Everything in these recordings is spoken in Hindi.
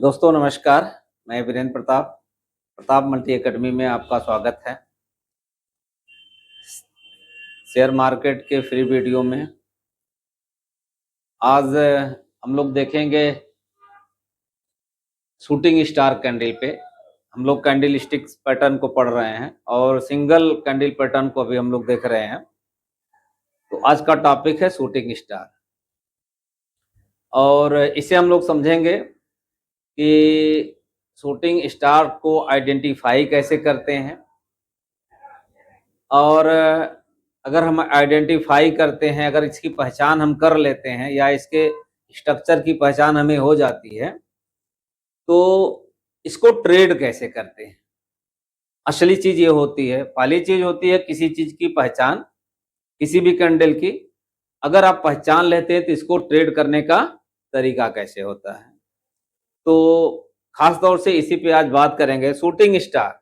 दोस्तों नमस्कार। मैं वीरेंद्र प्रताप प्रताप मल्टी एकेडमी में आपका स्वागत है। शेयर मार्केट के फ्री वीडियो में आज हम लोग देखेंगे शूटिंग स्टार कैंडल पे। हम लोग कैंडल स्टिक्स पैटर्न को पढ़ रहे हैं और सिंगल कैंडल पैटर्न को अभी हम लोग देख रहे हैं। तो आज का टॉपिक है शूटिंग स्टार और इसे हम लोग समझेंगे कि शूटिंग स्टार को आइडेंटिफाई कैसे करते हैं और अगर हम आइडेंटिफाई करते हैं, अगर इसकी पहचान हम कर लेते हैं या इसके स्ट्रक्चर की पहचान हमें हो जाती है तो इसको ट्रेड कैसे करते हैं। असली चीज ये होती है, पहली चीज होती है किसी चीज की पहचान, किसी भी कैंडल की अगर आप पहचान लेते हैं तो इसको ट्रेड करने का तरीका कैसे होता है। तो खास तौर से इसी पे आज बात करेंगे। शूटिंग स्टार,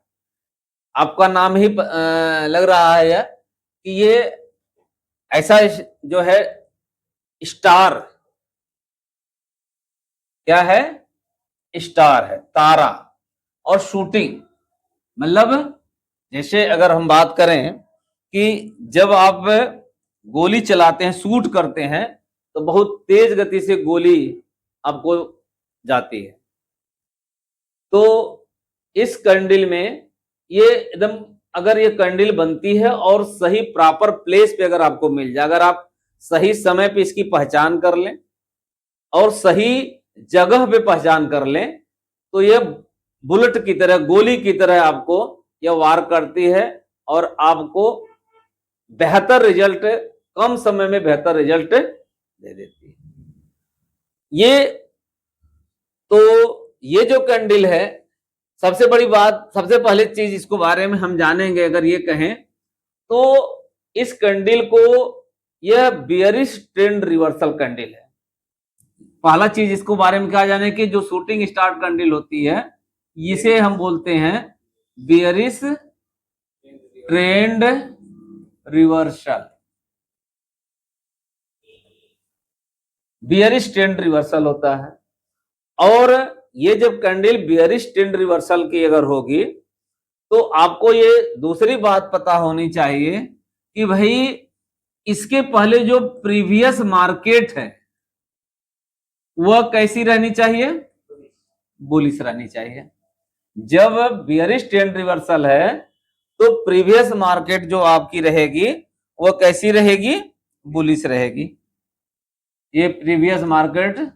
आपका नाम ही लग रहा है कि ये ऐसा जो है स्टार, क्या है, स्टार है, तारा। और शूटिंग मतलब जैसे अगर हम बात करें कि जब आप गोली चलाते हैं, शूट करते हैं तो बहुत तेज गति से गोली आपको जाती है। तो इस कैंडल में ये एकदम, अगर ये कैंडल बनती है और सही प्रॉपर प्लेस पे अगर आपको मिल जाए, अगर आप सही समय पे इसकी पहचान कर लें और सही जगह पे पहचान कर लें तो ये बुलेट की तरह, गोली की तरह आपको यह वार करती है और आपको बेहतर रिजल्ट, कम समय में बेहतर रिजल्ट दे देती है। ये जो कैंडल है, सबसे बड़ी बात, सबसे पहले चीज इसको बारे में हम जानेंगे। अगर ये कहें तो इस कैंडल को यह बियरिश ट्रेंड रिवर्सल कैंडल है। पहला चीज इसको बारे में क्या जाने कि जो शूटिंग स्टार कैंडल होती है इसे हम बोलते हैं bearish trend reversal. Bearish trend reversal होता है और ये जब कैंडल बियरिश ट्रेंड रिवर्सल की अगर होगी तो आपको ये दूसरी बात पता होनी चाहिए कि भाई इसके पहले जो प्रीवियस मार्केट है वह कैसी रहनी चाहिए, बुलिश रहनी चाहिए। जब बियरिश ट्रेंड रिवर्सल है तो प्रीवियस मार्केट जो आपकी रहेगी वह कैसी रहेगी, बुलिश रहेगी। ये प्रीवियस मार्केट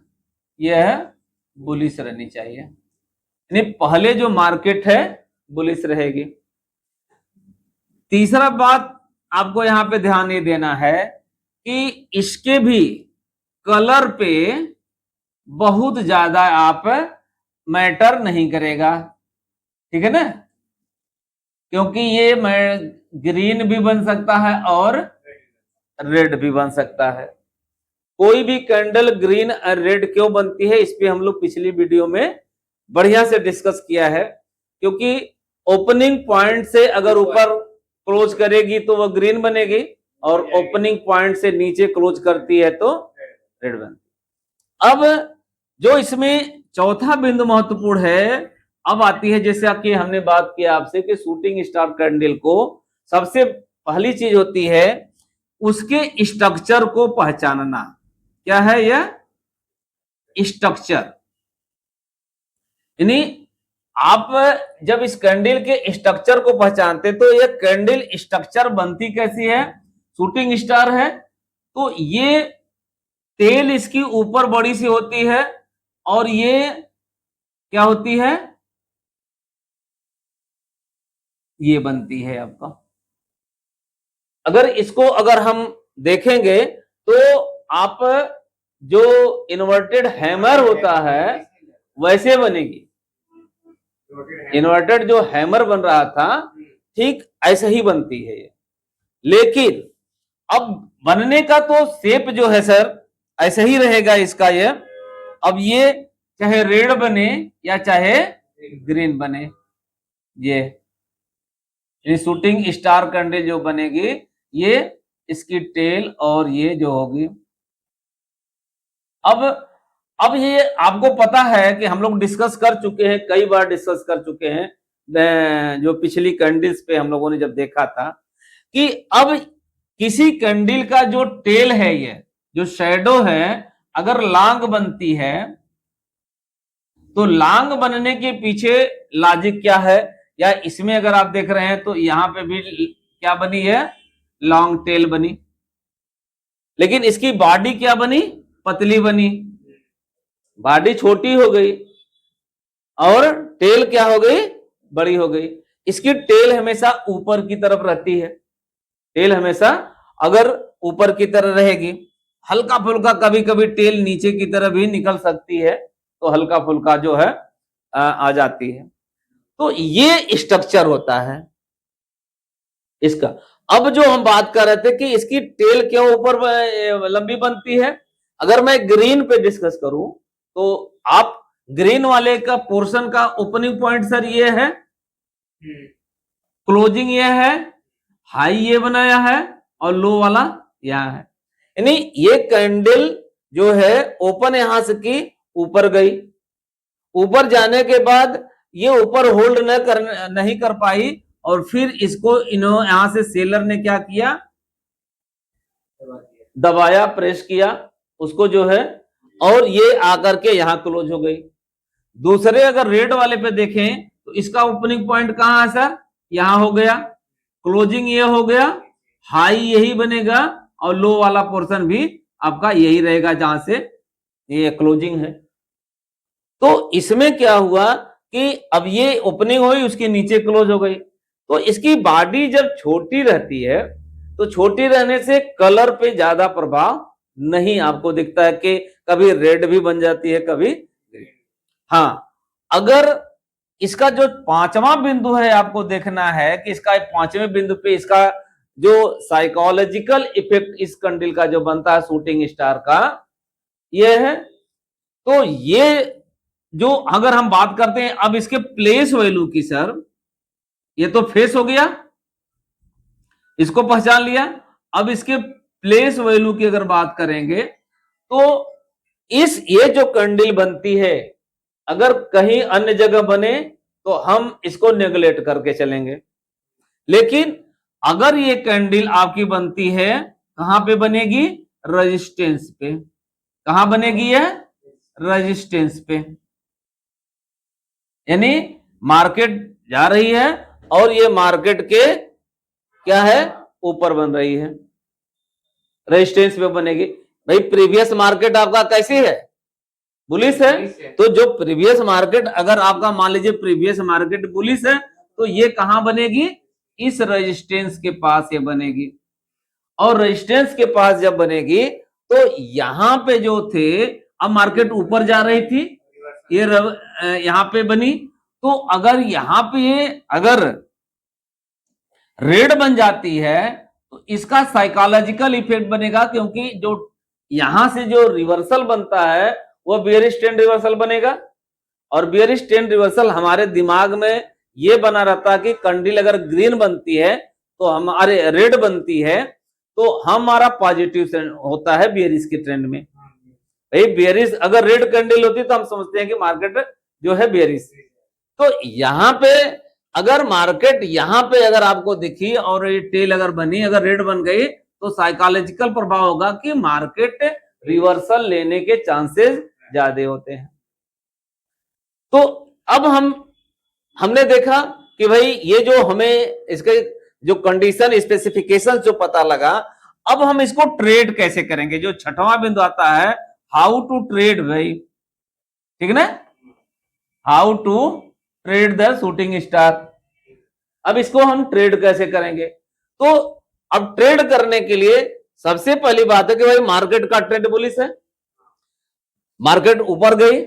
यह बुलिश रहनी चाहिए, यानी पहले जो मार्केट है बुलिश रहेगी। तीसरा बात आपको यहां पे ध्यान ये देना है कि इसके भी कलर पे बहुत ज्यादा आप मैटर नहीं करेगा, ठीक है ना, क्योंकि ये ग्रीन भी बन सकता है और रेड भी बन सकता है। कोई भी कैंडल ग्रीन और रेड क्यों बनती है इस पे हम लोग पिछली वीडियो में बढ़िया से डिस्कस किया है। क्योंकि ओपनिंग पॉइंट से अगर ऊपर क्लोज करेगी तो वह ग्रीन बनेगी और ओपनिंग पॉइंट से नीचे क्लोज करती है तो रेड बनती है। अब जो इसमें चौथा बिंदु महत्वपूर्ण है, अब आती है जैसे कि हमने बात की आपसे कि शूटिंग स्टार कैंडल को सबसे पहली चीज होती है उसके स्ट्रक्चर को पहचानना। क्या है यह स्ट्रक्चर, यानी आप जब इस कैंडल के स्ट्रक्चर को पहचानते तो यह कैंडल स्ट्रक्चर बनती कैसी है, शूटिंग स्टार है तो ये तेल इसकी ऊपर बड़ी सी होती है और ये क्या होती है, ये बनती है आपका। अगर हम देखेंगे तो आप जो इन्वर्टेड हैमर होता है वैसे बनेगी। इन्वर्टेड जो हैमर बन रहा था ठीक ऐसे ही बनती है ये, लेकिन अब बनने का तो शेप जो है सर ऐसे ही रहेगा इसका ये। अब ये चाहे रेड बने या चाहे ग्रीन बने, ये शूटिंग स्टार कैंडल जो बनेगी ये इसकी टेल और ये जो होगी। अब अब ये आपको पता है कि हम लोग डिस्कस कर चुके हैं, कई बार डिस्कस कर चुके हैं, जो पिछली कैंडल्स पे हम लोगों ने जब देखा था कि अब किसी कैंडल का जो टेल है, ये जो शैडो है, अगर लांग बनती है तो लांग बनने के पीछे लॉजिक क्या है, या इसमें अगर आप देख रहे हैं तो यहां पे भी क्या बनी है, लॉन्ग टेल बनी, लेकिन इसकी बॉडी क्या बनी, पतली बनी, बॉडी छोटी हो गई और टेल क्या हो गई, बड़ी हो गई। इसकी टेल हमेशा ऊपर की तरफ रहती है, टेल हमेशा अगर ऊपर की तरफ रहेगी, हल्का फुल्का कभी कभी टेल नीचे की तरफ भी निकल सकती है, तो हल्का फुल्का जो है आ जाती है। तो ये स्ट्रक्चर होता है इसका। अब जो हम बात कर रहे थे कि इसकी टेल क्यों ऊपर लंबी बनती है, अगर मैं ग्रीन पे डिस्कस करूं तो आप ग्रीन वाले का पोर्शन का ओपनिंग पॉइंट सर ये है, क्लोजिंग ये है, हाई ये बनाया है और लो वाला यहां है, यानी ये कैंडल जो है ओपन यहां से की ऊपर गई, ऊपर जाने के बाद ये ऊपर होल्ड नहीं कर पाई और फिर इसको यहां से सेलर ने क्या किया, दबाया, प्रेस किया उसको जो है, और ये आकर के यहां क्लोज हो गई। दूसरे अगर रेड वाले पे देखें तो इसका ओपनिंग पॉइंट कहां है सर, यहां हो गया, क्लोजिंग ये हो गया, हाई यही बनेगा और लो वाला पोर्शन भी आपका यही रहेगा जहां से ये क्लोजिंग है। तो इसमें क्या हुआ कि अब ये ओपनिंग हुई, उसके नीचे क्लोज हो गई। तो इसकी बॉडी जब छोटी रहती है तो छोटी रहने से कलर पे ज्यादा प्रभाव नहीं आपको दिखता है कि कभी रेड भी बन जाती है कभी। हाँ, अगर इसका जो पांचवा बिंदु है आपको देखना है कि इसका पांचवें बिंदु पे इसका जो साइकोलॉजिकल इफेक्ट इस कैंडल का जो बनता है शूटिंग स्टार का, ये है। तो ये जो अगर हम बात करते हैं अब इसके प्लेस वैल्यू की सर, ये तो फेस हो गया, इसको पहचान लिया। अब इसके प्लेस वैल्यू की अगर बात करेंगे तो ये जो कैंडल बनती है अगर कहीं अन्य जगह बने तो हम इसको नेगलेक्ट करके चलेंगे, लेकिन अगर ये कैंडल आपकी बनती है कहां पे बनेगी, रेजिस्टेंस पे। कहां बनेगी है, रेजिस्टेंस पे, यानी मार्केट जा रही है और ये मार्केट के क्या है, ऊपर बन रही है, रेजिस्टेंस पे बनेगी। भाई प्रीवियस मार्केट आपका कैसी है, बुलिश है, तो जो प्रीवियस मार्केट अगर आपका मान लीजिए प्रीवियस मार्केट बुलिश है तो ये कहां बनेगी, इस रेजिस्टेंस के पास ये बनेगी, और रेजिस्टेंस के पास जब बनेगी तो यहां पे जो थे, अब मार्केट ऊपर जा रही थी, ये यहां पे बनी, तो अगर यहां पे ये अगर रेड बन जाती है तो इसका साइकोलॉजिकल इफेक्ट बनेगा, क्योंकि जो यहां से जो रिवर्सल बनता है वो बेयरिश ट्रेंड रिवर्सल बनेगा, और बेयरिश ट्रेंड रिवर्सल हमारे दिमाग में ये बना रहता है कि कैंडल अगर ग्रीन बनती है तो हमारे रेड बनती है तो हमारा पॉजिटिव होता है बेयरिश के ट्रेंड में। भाई बेयरिश अगर रेड कैंडल होती तो हम समझते हैं कि मार्केट जो है बेयरिश। तो यहां पे अगर मार्केट यहां पे अगर आपको दिखी और ये टेल अगर बनी, अगर रेड बन गई तो साइकोलॉजिकल प्रभाव होगा कि मार्केट रिवर्सल लेने के चांसेस ज्यादा होते हैं। तो अब हमने देखा कि भाई ये जो हमें इसके जो कंडीशन स्पेसिफिकेशन जो पता लगा, अब हम इसको ट्रेड कैसे करेंगे, जो छठवां बिंदु आता है, हाउ टू ट्रेड भाई, ठीक है ना, how to trade the shooting star. अब इसको हम ट्रेड कैसे करेंगे, तो अब ट्रेड करने के लिए सबसे पहली बात है कि भाई मार्केट का ट्रेंड बुलिश है, मार्केट ऊपर गई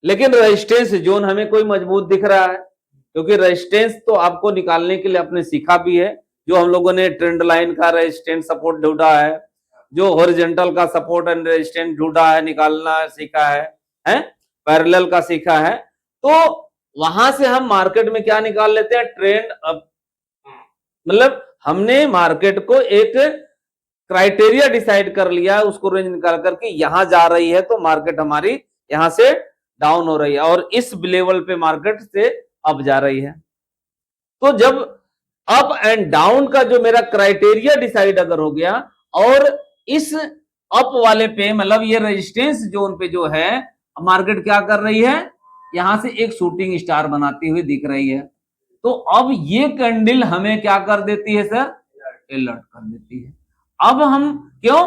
लेकिन रेजिस्टेंस जोन हमें कोई मजबूत दिख रहा है, क्योंकि रेजिस्टेंस तो आपको निकालने के लिए आपने सीखा भी है, जो हम लोगों ने ट्रेंड लाइन का रेजिस्टेंस सपोर्ट ढूंढा है, जो हॉरिजॉन्टल का सपोर्ट एंड रेजिस्टेंस ढूंढा है, निकालना सीखा है, पैरेलल का सीखा है। तो वहां से हम मार्केट में क्या निकाल लेते हैं, ट्रेंड। अब मतलब हमने मार्केट को एक क्राइटेरिया डिसाइड कर लिया, उसको रेंज निकाल करके यहां जा रही है तो मार्केट हमारी यहां से डाउन हो रही है और इस लेवल पे मार्केट से अप जा रही है। तो जब अप एंड डाउन का जो मेरा क्राइटेरिया डिसाइड अगर हो गया और इस अप वाले पे मतलब ये रेजिस्टेंस जोन पे जो है मार्केट क्या कर रही है, यहां से एक शूटिंग स्टार बनाती हुई दिख रही है, तो अब ये कैंडल हमें क्या कर देती है सर, अलर्ट कर देती है। अब हम क्यों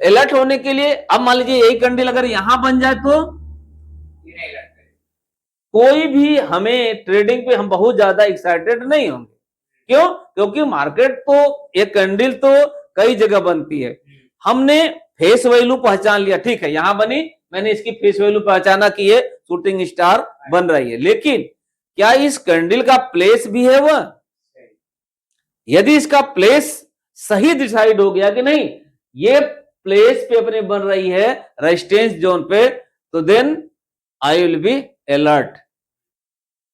अलर्ट होने के लिए, अब मान लीजिए यही कैंडल अगर यहां बन जाए तो कोई भी हमें ट्रेडिंग पे हम बहुत ज्यादा एक्साइटेड नहीं होंगे। क्यों? क्योंकि मार्केट तो एक कैंडल तो कई जगह बनती है, हमने फेस वैल्यू पहचान लिया, ठीक है यहां बनी, मैंने इसकी फेस वैल्यू पहचाना कि ये शूटिंग स्टार बन रही है, लेकिन क्या इस कैंडल का प्लेस भी है वह, यदि इसका प्लेस सही डिसाइड हो गया कि नहीं ये प्लेस पे अपने बन रही है रेजिस्टेंस जोन पे, तो then I will be alert.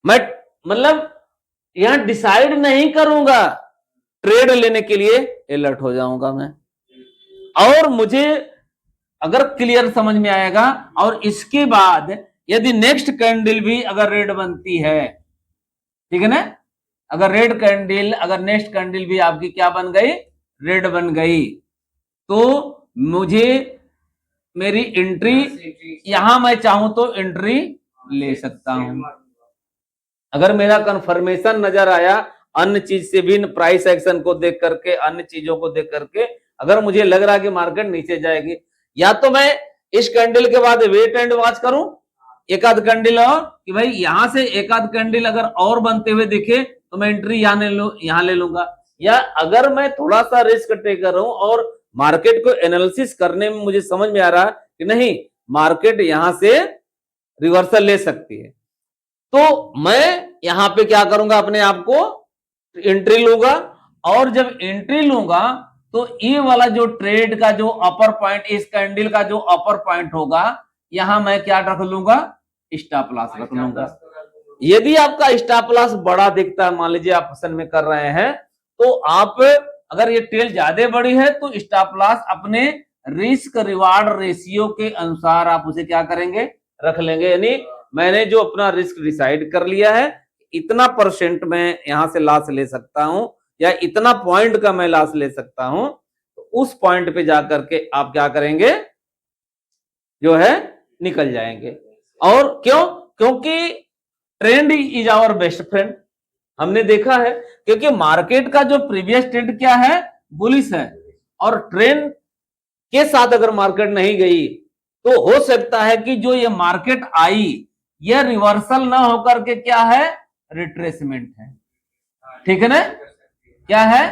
मैं मतलब यहां डिसाइड नहीं करूंगा, ट्रेड लेने के लिए अलर्ट हो जाऊंगा मैं। और मुझे अगर क्लियर समझ में आएगा, और इसके बाद यदि नेक्स्ट कैंडल भी अगर रेड बनती है, ठीक है ना, अगर रेड कैंडल, अगर नेक्स्ट कैंडल भी आपकी क्या बन गई, रेड बन गई, तो मुझे मेरी एंट्री यहां मैं चाहूं तो एंट्री ले सकता हूं। अगर मेरा कंफर्मेशन नजर आया अन्य चीज से भी, प्राइस एक्शन को देख करके, अन्य चीजों को देख करके, अगर मुझे लग रहा है कि मार्केट नीचे जाएगी, या तो मैं इस कैंडल के बाद वेट एंड वॉच करूं एक आध कैंडल और, कि भाई यहां से एक आध कैंडल अगर और बनते हुए दिखे तो मैं एंट्री यहां ले लूंगा, या अगर मैं थोड़ा सा रिस्क टेकर हूं और मार्केट को एनालिसिस करने में मुझे समझ में आ रहा कि नहीं मार्केट यहां से रिवर्सल ले सकती है, तो मैं यहां पे क्या करूंगा, अपने आप को एंट्री लूंगा। और जब एंट्री लूंगा तो ये वाला जो ट्रेड का जो अपर पॉइंट, इस कैंडल का जो अपर पॉइंट होगा, यहां मैं क्या रख लूंगा, स्टॉप लॉस रख लूंगा। यदि आपका स्टॉप लॉस बड़ा दिखता है, मान लीजिए आप पसंद में कर रहे हैं, तो आप अगर ये टेल ज्यादा बड़ी है तो स्टॉप लॉस अपने रिस्क रिवार्ड रेशियो के अनुसार आप उसे क्या करेंगे, रख लेंगे। यानी मैंने जो अपना रिस्क डिसाइड कर लिया है, इतना परसेंट मैं यहां से लॉस ले सकता हूं या इतना पॉइंट का मैं लॉस ले सकता हूं, तो उस पॉइंट पे जाकर के आप क्या करेंगे, जो है निकल जाएंगे। और क्यों? क्योंकि trend is our best friend, हमने देखा है, क्योंकि मार्केट का जो प्रीवियस ट्रेंड क्या है, बुलिश है, और ट्रेंड के साथ अगर मार्केट नहीं गई तो हो सकता है कि जो ये मार्केट आई यह रिवर्सल ना होकर के क्या है, रिट्रेसमेंट है, ठीक है ना, क्या है,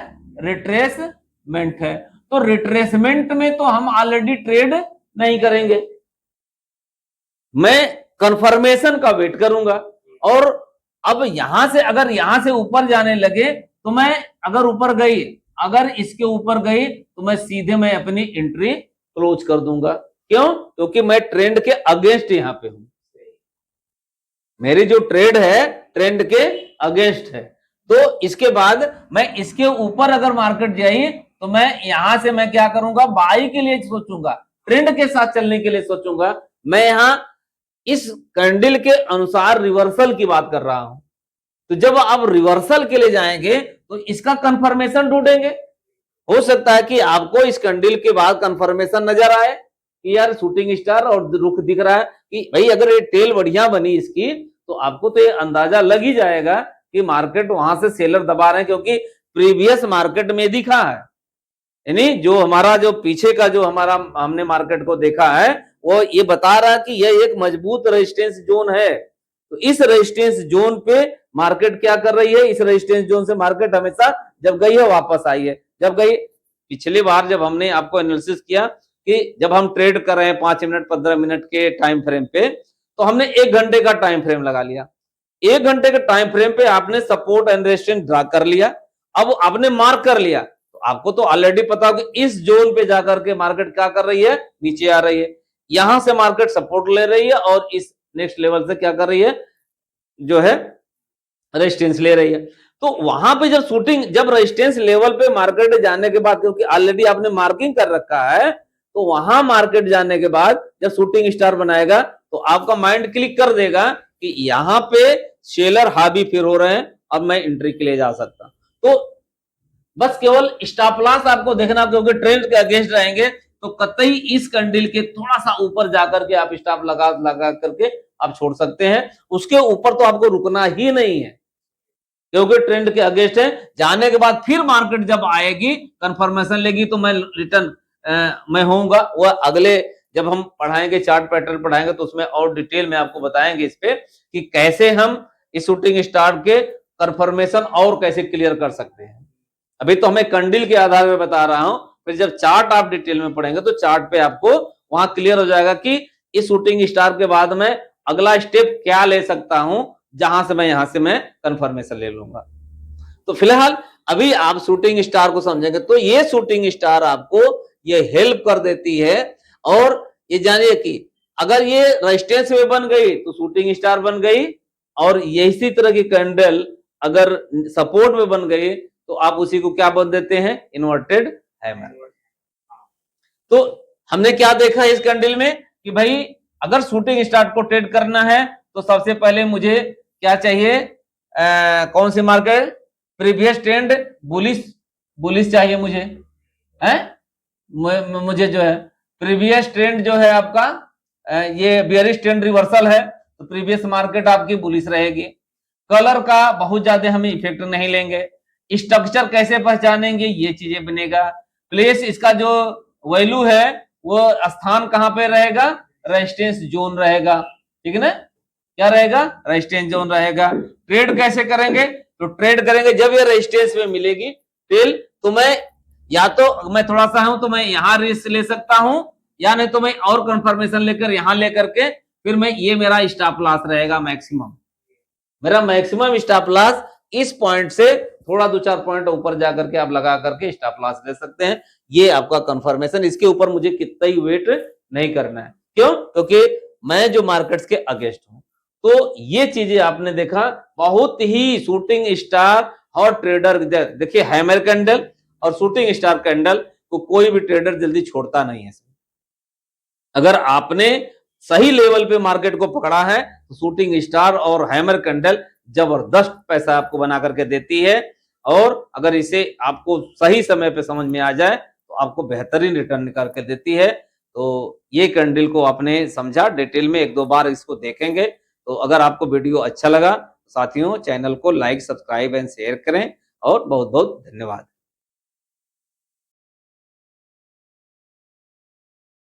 रिट्रेसमेंट है। तो रिट्रेसमेंट में तो हम ऑलरेडी ट्रेड नहीं करेंगे, मैं कंफर्मेशन का वेट करूंगा। और अब यहां से अगर यहां से ऊपर जाने लगे तो मैं अगर ऊपर गई, अगर इसके ऊपर गई तो मैं सीधे मैं अपनी एंट्री क्लोज कर दूंगा। क्यों? क्योंकि मैं ट्रेंड के अगेंस्ट यहां पे हूं, मेरी जो ट्रेड है ट्रेंड के अगेंस्ट है। तो इसके बाद मैं इसके ऊपर अगर मार्केट जाई तो मैं यहां से मैं क्या करूंगा, बाई के लिए सोचूंगा, ट्रेंड के साथ चलने के लिए सोचूंगा। मैं यहां इस कैंडल के अनुसार रिवर्सल की बात कर रहा हूं, तो जब आप रिवर्सल के लिए जाएंगे तो इसका कंफर्मेशन ढूंढेंगे। हो सकता है कि आपको इस कैंडल के बाद कंफर्मेशन नजर आए कि यार शूटिंग स्टार और रुख दिख रहा है, कि भाई अगर ये टेल बढ़िया बनी इसकी तो आपको तो ये अंदाजा लग ही जाएगा कि मार्केट वहां से सेलर दबा रहे हैं, क्योंकि प्रीवियस मार्केट में दिखा है, यानी जो हमारा जो पीछे का जो हमारा हमने मार्केट को देखा है वो ये बता रहा है कि यह एक मजबूत रेजिस्टेंस जोन है। तो इस रेजिस्टेंस जोन पे मार्केट क्या कर रही है, इस रेजिस्टेंस जोन से मार्केट हमेशा जब गई है वापस आई है। जब गई, पिछली बार जब हमने आपको एनालिसिस किया कि जब हम ट्रेड कर रहे हैं 5 मिनट 15 मिनट के टाइम फ्रेम पे, तो हमने 1 घंटे का टाइम फ्रेम लगा लिया। 1 घंटे के टाइम फ्रेम पे आपने सपोर्ट एंड रेजिस्टेंस ड्रा कर लिया, अब आपने मार्क कर लिया, तो आपको तो ऑलरेडी पता हो कि इस जोन पे जाकर के मार्केट क्या कर रही है, नीचे आ रही है। यहां से मार्केट सपोर्ट ले रही है और इस नेक्स्ट लेवल से क्या कर रही है, जो है रेजिस्टेंस ले रही है। तो वहां पे जब शूटिंग, जब रेजिस्टेंस लेवल पे मार्केट जाने के बाद, क्योंकि ऑलरेडी आपने मार्किंग कर रखा है, तो वहां मार्केट जाने के बाद जब शूटिंग स्टार बनाएगा तो आपका माइंड क्लिक कर देगा कि यहां पे सेलर हावी फिर हो रहे हैं, अब मैं एंट्री के लिए जा सकता। तो बस केवल स्टॉप लॉस आपको देखना, क्योंकि ट्रेंड के अगेंस्ट रहेंगे तो कतई इस कैंडल के थोड़ा सा ऊपर जाकर के आप स्टॉप लगा लगा करके आप छोड़ सकते हैं। उसके ऊपर तो आपको रुकना ही नहीं है, क्योंकि ट्रेंड के अगेंस्ट है। जाने के बाद फिर मार्केट जब आएगी, कंफर्मेशन लेगी, तो मैं रिटर्न मैं होऊंगा। वह अगले जब हम पढ़ाएंगे, चार्ट पैटर्न पढ़ाएंगे, तो उसमें और डिटेल में आपको बताएंगे इस पे कि कैसे हम इस शूटिंग स्टार के कंफर्मेशन और कैसे क्लियर कर सकते हैं। अभी तो हमें कैंडल के आधार में बता रहा हूं, फिर जब चार्ट आप डिटेल में पढ़ेंगे तो चार्ट पे आपको वहां क्लियर हो जाएगा कि इस शूटिंग स्टार के बाद मैं अगला स्टेप क्या ले सकता हूं, जहां से मैं यहां से मैं कंफर्मेशन ले लूंगा। तो फिलहाल अभी आप शूटिंग स्टार को समझेंगे, तो ये शूटिंग स्टार आपको ये हेल्प कर देती है। और ये जानिए कि अगर ये रेजिस्टेंस में बन गई तो शूटिंग स्टार बन गई, और इसी तरह की कैंडल अगर सपोर्ट में बन गई तो आप उसी को क्या बोल देते हैं, इन्वर्टेड हैमर। तो हमने क्या देखा इस कैंडल में कि भाई अगर शूटिंग स्टार को ट्रेड करना है तो सबसे पहले मुझे क्या चाहिए, कौन सी मार्केट, प्रीवियस ट्रेंड बुलिश चाहिए मुझे, है मुझे जो है प्रीवियस ट्रेंड जो है आपका ये बियरिश ट्रेंड रिवर्सल है, तो प्रीवियस मार्केट आपकी बुलिश रहेगी। कलर का बहुत ज्यादा हम इफेक्ट नहीं लेंगे। स्ट्रक्चर कैसे पहचानेंगे, ये चीजें बनेगा। प्लेस, इसका जो वैल्यू है वो स्थान कहां पे रहेगा, रेजिस्टेंस जोन रहेगा, ठीक है ना, क्या रहेगा, रेजिस्टेंस जोन रहेगा। ट्रेड कैसे करेंगे, तो ट्रेड करेंगे जब ये रेजिस्टेंस में मिलेगी टिल, तो मैं या तो मैं थोड़ा सा हूं तो मैं यहां रिस्क ले सकता हूं, या नहीं तो मैं और कंफर्मेशन लेकर यहां लेकर के फिर मैं, ये मेरा स्टॉप लॉस रहेगा मैक्सिमम, मेरा मैक्सिमम स्टॉप लॉस इस पॉइंट से थोड़ा 2-4 पॉइंट ऊपर जाकर के आप लगा करके स्टॉप लॉस ले सकते हैं। ये आपका कंफर्मेशन, इसके ऊपर मुझे कितना ही वेट नहीं करना है। क्यों, क्योंकि मैं जो मार्केट्स के अगेंस्ट हूं। तो ये चीजें आपने देखा, बहुत ही शूटिंग स्टार और ट्रेडर, देखिए हैमर कैंडल और शूटिंग स्टार कैंडल को कोई भी ट्रेडर जल्दी छोड़ता नहीं है। अगर आपने सही लेवल पे मार्केट को पकड़ा है तो शूटिंग स्टार और हैमर कैंडल जबरदस्त पैसा आपको बना करके देती है। और अगर इसे आपको सही समय पे समझ में आ जाए तो आपको बेहतरीन रिटर्न निकाल के देती है। तो ये कैंडल को आपने समझा, डिटेल में 1-2 बार इसको देखेंगे। तो अगर आपको वीडियो अच्छा लगा, साथियों चैनल को लाइक, सब्सक्राइब एंड शेयर करें, और बहुत बहुत धन्यवाद।